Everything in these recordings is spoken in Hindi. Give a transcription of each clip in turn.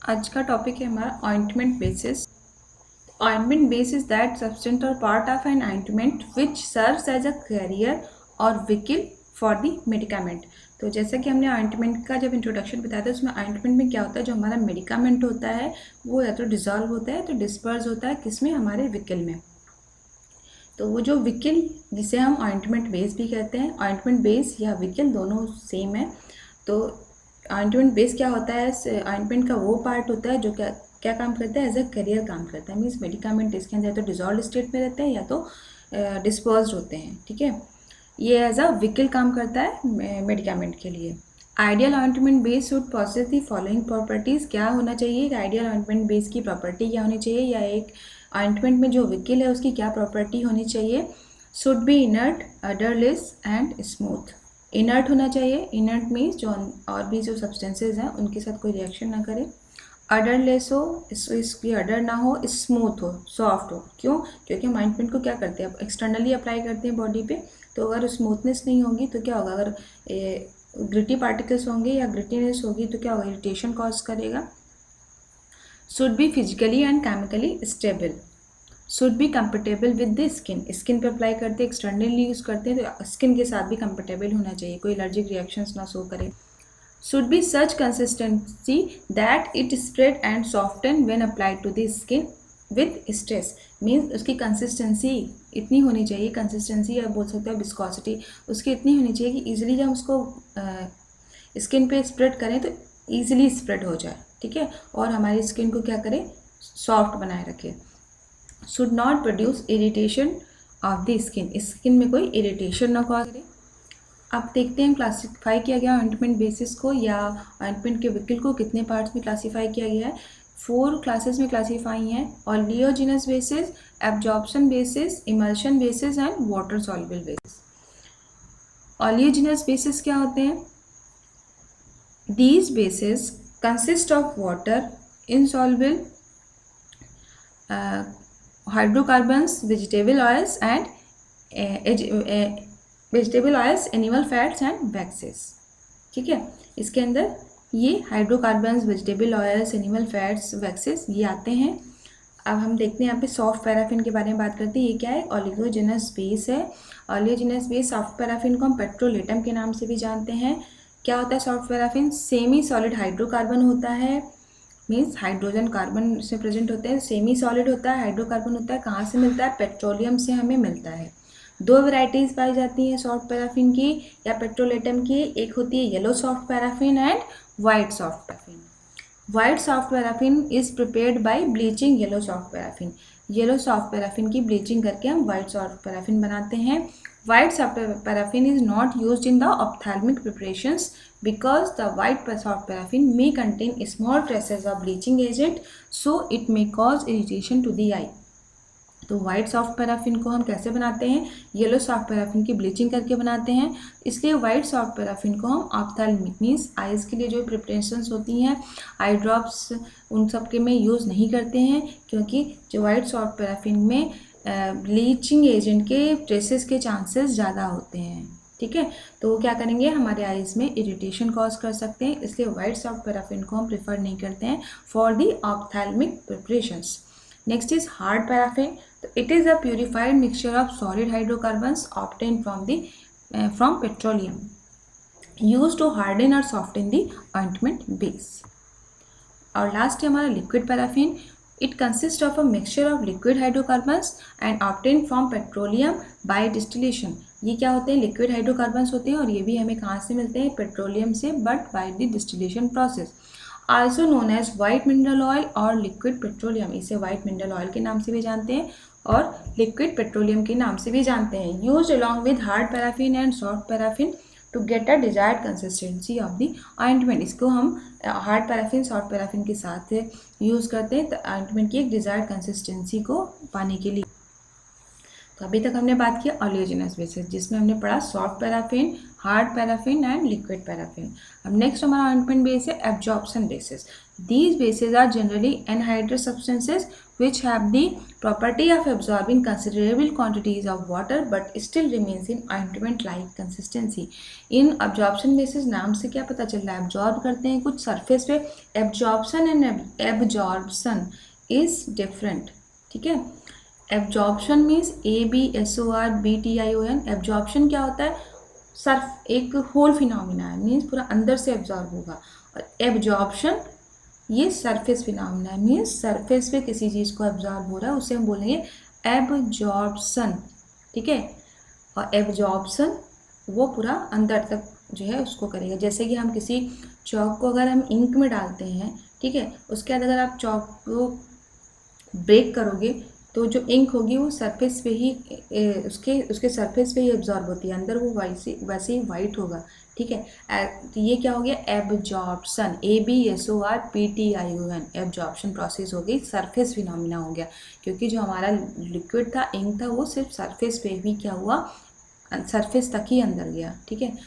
आज का टॉपिक है हमारा ointment bases. Ointment base is that substance or part of an ointment which serves as a carrier or vehicle for the medicament. तो जैसा कि हमने ऑइंटमेंट का जब इंट्रोडक्शन बताया था, उसमें ऑइंटमेंट में क्या होता है, जो हमारा मेडिकामेंट होता है वो या तो डिजॉल्व होता है तो डिस्पर्स होता है किसमें, हमारे व्हीकल में। तो वो जो व्हीकल जिसे हम ऑइंटमेंट बेस भी कहते हैं, ऑइंटमेंट बेस या व्हीकल दोनों सेम है। तो ऑइंटमेंट बेस क्या होता है, ऑइंटमेंट का वो पार्ट होता है जो क्या क्या काम करता है, एज अ करियर काम करता है। मीन्स मेडिकामेंट इसके अंदर या तो डिजॉल्व स्टेट में रहते हैं या तो डिस्पर्स्ड होते हैं। ठीक है, ये एज अ व्हीकल काम करता है मेडिकामेंट के लिए। Ideal ointment base should possesses the following properties. क्या होना चाहिए, एक आइडियल ऑइंटमेंट बेस की प्रॉपर्टी क्या होनी चाहिए, या एक ऑइंटमेंट में जो व्हीकल है उसकी क्या प्रॉपर्टी होनी चाहिए। Should be inert, odourless and smooth. Inert होना चाहिए, इनर्ट मीन्स जो और भी जो सब्सटेंसेज हैं उनके साथ कोई रिएक्शन ना करे। अडरलेस हो, इसकी अडर ना हो, स्मूथ हो, सॉफ्ट हो। क्यों, क्योंकि हम ऑइंटमेंट को क्या करते हैं, एक्सटर्नली अप्लाई करते हैं बॉडी पे। तो अगर स्मूथनेस नहीं होगी तो क्या होगा, अगर ग्रिटी पार्टिकल्स होंगे या ग्रिटीनेस होगी तो क्या होगा, इरिटेशन कॉज करेगा। Should be physically and chemically stable. Should be comfortable with the skin. Skin पे अप्लाई करते हैं, एक्सटर्नली यूज़ करते हैं तो स्किन के साथ भी कंफर्टेबल होना चाहिए, कोई एलर्जिक रिएक्शंस ना शो करे। Should be such consistency that it spread and soften when applied to the skin with stress. Means उसकी कंसिस्टेंसी इतनी होनी चाहिए, कंसिस्टेंसी या बोल सकते हैं विस्कोसिटी उसकी इतनी होनी चाहिए कि ईजिली जब उसको स्किन पे स्प्रेड करें तो ईजिली स्प्रेड हो जाए। ठीक है, और हमारी स्किन को क्या करे, सॉफ्ट बनाए रखे। Should not produce irritation of the skin. Skin में कोई इरिटेशन ना कॉज करे। अब देखते हैं क्लासिफाई किया गया ऑइंटमेंट बेसिस को या ऑइंटमेंट के व्हीकल को कितने पार्ट्स में क्लासीफाई किया गया है। 4 क्लासेस में क्लासीफाई हैं, oleaginous bases, absorption bases, emulsion bases and water soluble bases. Oleaginous bases क्या होते हैं, these bases consist of water, insoluble hydrocarbons, vegetable oils and vegetable oils, animal fats and waxes। ठीक है, इसके अंदर ये hydrocarbons, vegetable oils, animal fats, waxes ये आते हैं। अब हम देखते हैं यहाँ पे सॉफ्ट पैराफिन के बारे में बात करते हैं। ये क्या है, ऑलिगोजिनस बेस है। ऑलिगोजिनस बेस सॉफ्ट पैराफिन को हम पेट्रोलेटम के नाम से भी जानते हैं। क्या होता है soft paraffin, semi solid hydrocarbon होता है। मीन्स हाइड्रोजन कार्बन से प्रेजेंट होते हैं, सेमी सॉलिड होता है, हाइड्रोकार्बन होता है। कहाँ से मिलता है, पेट्रोलियम से हमें मिलता है। 2 वैरायटीज़ पाई जाती हैं सॉफ्ट पैराफिन की या पेट्रोलेटम की। एक होती है yellow soft paraffin and white soft paraffin. White soft paraffin is prepared by bleaching yellow soft paraffin. Yellow soft paraffin की ब्लीचिंग करके हम वाइट सॉफ्ट पैराफिन बनाते हैं। White soft paraffin is not used in the ophthalmic preparations because the white soft paraffin may contain small traces of bleaching agent, so it may cause irritation to the eye। तो वाइट सॉफ्ट पैराफिन को हम कैसे बनाते हैं, येलो सॉफ्ट पैराफिन की ब्लीचिंग करके बनाते हैं। इसलिए वाइट सॉफ्ट पैराफिन को हम ऑप्थेल्मिक मीन्स आइज़ के लिए जो प्रिपरेशंस होती हैं, आई ड्रॉप्स, उन सब के में यूज़ नहीं करते हैं, क्योंकि जो वाइट सॉफ्ट पैराफिन में ब्लीचिंग एजेंट के ट्रेसेस के चांसेस ज़्यादा होते हैं। ठीक है, तो वो क्या करेंगे, हमारे आइज़ में इरिटेशन कॉज कर सकते हैं। इसलिए वाइट सॉफ्ट पैराफिन को हम प्रेफर नहीं करते हैं for the ophthalmic preparations. Next is hard paraffin. तो it is a purified mixture of solid hydrocarbons obtained from petroleum used to harden or soften the ointment base. और लास्ट है हमारा liquid paraffin. It consist of a mixture of liquid hydrocarbons and obtained from petroleum by distillation. ये क्या होते हैं, लिक्विड हाइड्रोकार्बन्स होते हैं और ये भी हमें कहाँ से मिलते हैं, पेट्रोलियम से, but by the distillation process. Also known as white mineral oil और लिक्विड पेट्रोलियम। इसे वाइट मिनरल ऑयल के नाम से भी जानते हैं और लिक्विड पेट्रोलियम के नाम से भी जानते हैं। Used along with hard paraffin and soft paraffin to get a desired consistency of the ointment. इसको हम हार्ड पैराफिन, सॉफ्ट पैराफिन के साथ यूज़ करते हैं ऑइंटमेंट की एक डिजायर्ड कंसिस्टेंसी को पाने के लिए। तो तो अभी तक हमने बात किया ऑलियोजेनस बेसिस, जिसमें हमने पढ़ा soft paraffin, hard paraffin and liquid paraffin. अब नेक्स्ट हमारा ऑइंटमेंट बेस है absorption bases. These bases are generally anhydrous substances which have the property of absorbing considerable quantities of water but still remains in ointment like consistency। In absorption basis नाम से क्या पता चल रहा है, absorb करते हैं कुछ surface पे। absorption and absorption is different, ठीक है। absorption means ABSORBTION। absorption क्या होता है, सर्फ एक होल फिनोमिना है, मीन्स पूरा अंदर से एब्जॉर्ब होगा। और एब्जॉर्प्शन ये सरफेस फिनोमिना है, मीन्स सरफेस पे किसी चीज़ को एब्जॉर्ब हो रहा है, उसे हम बोलेंगे एब्जॉर्प्शन, ठीक है। और एब्जॉर्प्शन वो पूरा अंदर तक जो है उसको करेगा। जैसे कि हम किसी चौक को अगर हम इंक में डालते हैं, ठीक है, उसके बाद अगर आप चौक को ब्रेक करोगे तो जो इंक होगी वो सरफेस पे ही उसके सरफेस पे ही एब्जॉर्ब होती है, अंदर वो वैसे ही वाइट होगा, ठीक है। तो ये क्या हो गया, एब्जॉर्प्शन, ABSORPTION, एब्जॉर्प्शन प्रोसेस हो गई, सरफेस फिनोमिना हो गया। क्योंकि जो हमारा लिक्विड था, इंक था, वो सिर्फ सरफेस पे भी क्या हुआ, सरफेस तक ही अंदर गया, ठीक है।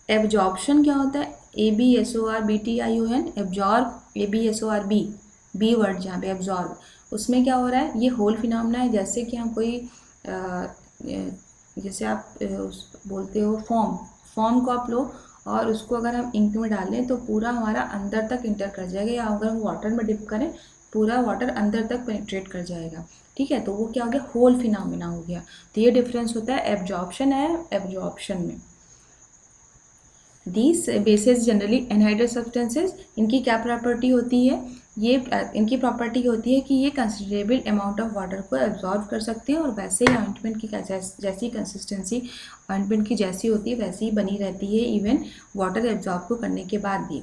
एब्जॉर्प्शन क्या होता है, ABSORBTION, absorb, ABSORB, b word जहाँ पे एब्जॉर्ब, उसमें क्या हो रहा है, ये होल फिनोमिना है। जैसे कि हम कोई जैसे आप बोलते हो फॉर्म को आप लो और उसको अगर हम इंक में डालें तो पूरा हमारा अंदर तक इंटर कर जाएगा, या अगर हम वाटर में डिप करें पूरा वाटर अंदर तक पेनिट्रेट कर जाएगा, ठीक है। तो वो क्या हो गया, होल फिनोमिना हो गया। तो ये डिफरेंस होता है एब्जॉर्प्शन है एब्जॉर्प्शन में। These basis generally anhydrous substances, इनकी क्या प्रॉपर्टी होती है, ये इनकी प्रॉपर्टी होती है कि ये कंसिडरेबल अमाउंट ऑफ वाटर को एब्जॉर्ब कर सकते हैं, और वैसे ही ऑइंटमेंट की जैसी कंसिस्टेंसी ऑइंटमेंट की जैसी होती है वैसी ही बनी रहती है, इवन वाटर एब्जॉर्ब को करने के बाद भी।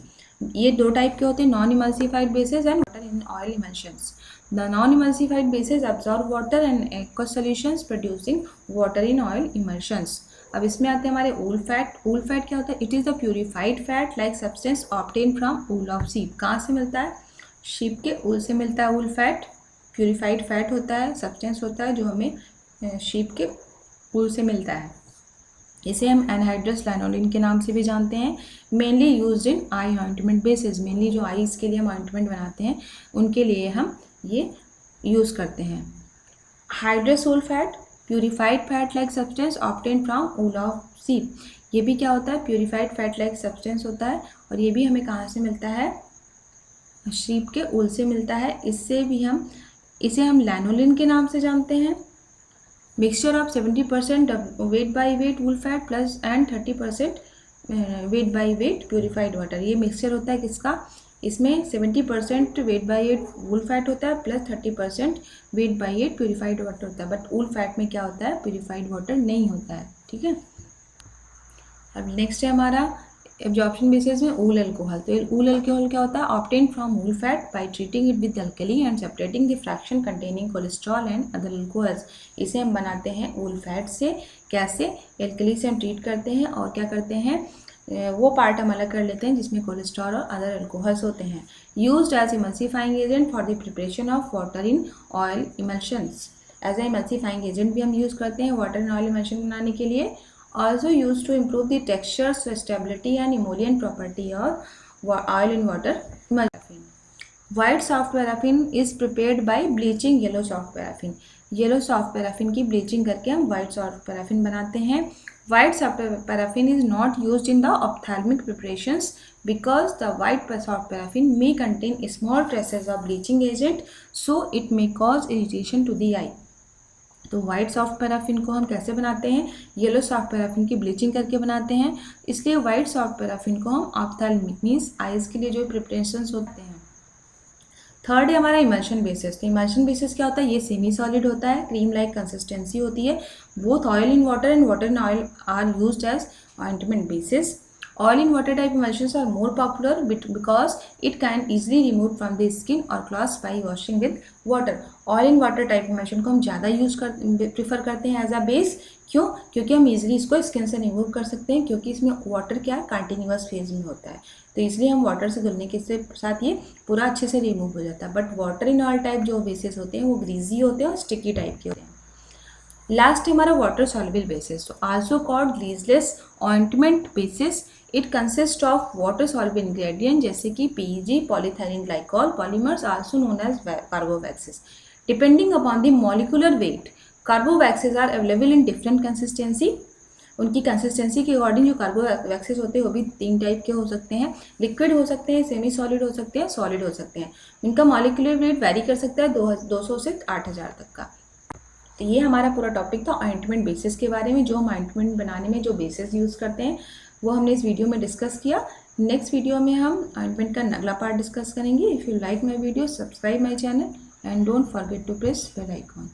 ये दो टाइप के होते हैं, non emulsified basis and water in oil emulsions. The non emulsified basis absorb water and aqueous solutions producing water in oil emulsions. अब इसमें आते हैं हमारे ऊल फैट। ऊल फैट क्या होता है, it is the purified fat like substance obtain from wool of sheep. कहाँ से मिलता है, शीप के ऊल से मिलता है ऊल फैट। प्यूरिफाइड फैट होता है, सब्सटेंस होता है जो हमें शीप के ऊल से मिलता है। इसे हम एनहाइड्रस लाइनोलिन के नाम से भी जानते हैं। Mainly used in I ointment basis, mainly जो आईज के लिए हम ऑइंटमेंट बनाते हैं उनके लिए हम ये यूज़ करते हैं। Hydrosol fat, purified fat like substance obtain from wool of sheep. ये भी क्या होता है, प्यूरिफाइड फैट लाइक सब्सटेंस होता है, और ये भी हमें कहाँ से मिलता है, शीप के ऊल से मिलता है। इसे हम लैनोलिन के नाम से जानते हैं। Mixture of 70% weight by wait wool fat plus and 30% weight by wait purified water. ये मिक्सचर होता है किसका, इसमें 70% weight by wait wool fat होता है plus 30% weight by wait purified water होता है। बट वूल फैट में क्या होता है, प्यूरिफाइड वाटर नहीं होता है, ठीक है। अब नेक्स्ट है हमारा एब्जॉर्प्शन बेसिस में ऊल अल्कोहल। तो ऊल अल्कोहल क्या होता है, obtain from wool fat by treating it with alkali and separating the fraction containing cholesterol and other alcohols. इसे हम बनाते हैं ऊल फैट से। कैसे, एल्कली से हम ट्रीट करते हैं और क्या करते हैं, वो पार्ट हम अलग कर लेते हैं जिसमें कोलेस्ट्रॉल और अदर अल्कोहल्स होते हैं। Used as emulsifying agent for the preparation of water in oil emulsions. As a emulsifying agent भी हम यूज़ करते हैं वाटर इन ऑयल इमल्शन बनाने के लिए। Also used to improve the texture, stability and emollient property of oil in water emulsion. White soft paraffin is prepared by bleaching yellow soft paraffin. Yellow soft paraffin की bleaching करके हम white soft paraffin बनाते हैं। White soft paraffin is not used in the ophthalmic preparations because the white soft paraffin may contain small traces of bleaching agent, so it may cause irritation to the eye. तो वाइट सॉफ्ट पैराफिन को हम कैसे बनाते हैं, येलो सॉफ्ट पैराफिन की ब्लीचिंग करके बनाते हैं, इसलिए वाइट सॉफ्ट पैराफिन को हम ऑप्थेल्मिक मीन्स आइज के लिए जो प्रिपरेशंस होते हैं। थर्ड है हमारा इमल्शन बेसिस। तो इमल्शन बेसिस क्या होता है, ये सेमी सॉलिड होता है, क्रीम लाइक कंसिस्टेंसी होती है। Both oil in water and water in oil are used as ointment bases. Oil in water type emulsions are more popular because it can easily remove from the skin or cloths by washing with water. Oil in water type emulsion को हम ज़्यादा प्रीफर करते हैं एज अ बेस। क्यों, क्योंकि हम इजीली इसको स्किन से रिमूव कर सकते हैं, क्योंकि इसमें वाटर क्या है, कंटिन्यूअस फेज में होता है, तो इसलिए हम वाटर से धुलने के साथ ये पूरा अच्छे से रिमूव हो जाता है। But water in oil type जो बेसिस होते हैं वो ग्रीजी होते हैं और स्टिकी टाइप के होते हैं। लास्ट है हमारा वाटर सॉल्युबल बेसिस, तो also called greaseless ointment bases. It consist of water soluble ingredient जैसे कि PEG, polyethylene glycol, polymers also known as carbowaxes. Depending upon the molecular weight, carbowaxes are available in different consistency. उनकी कंसिस्टेंसी के अकॉर्डिंग जो कार्बोवैक्सेस होते हैं वो भी 3 टाइप के हो सकते हैं, लिक्विड हो सकते हैं, सेमी सॉलिड हो सकते हैं, सॉलिड हो सकते हैं। इनका मॉलिक्यूलर वेट वेरी कर सकता है 200 से 8000 तक का। तो ये हमारा पूरा टॉपिक था ऑइंटमेंट बेसिस के बारे में। जो हम ऑइंटमेंट बनाने में जो बेसिस यूज़ करते हैं वो हमने इस वीडियो में डिस्कस किया। नेक्स्ट वीडियो में हम ऑइंटमेंट का अगला पार्ट डिस्कस करेंगे। If you like my video, subscribe my channel and don't forget to press bell icon.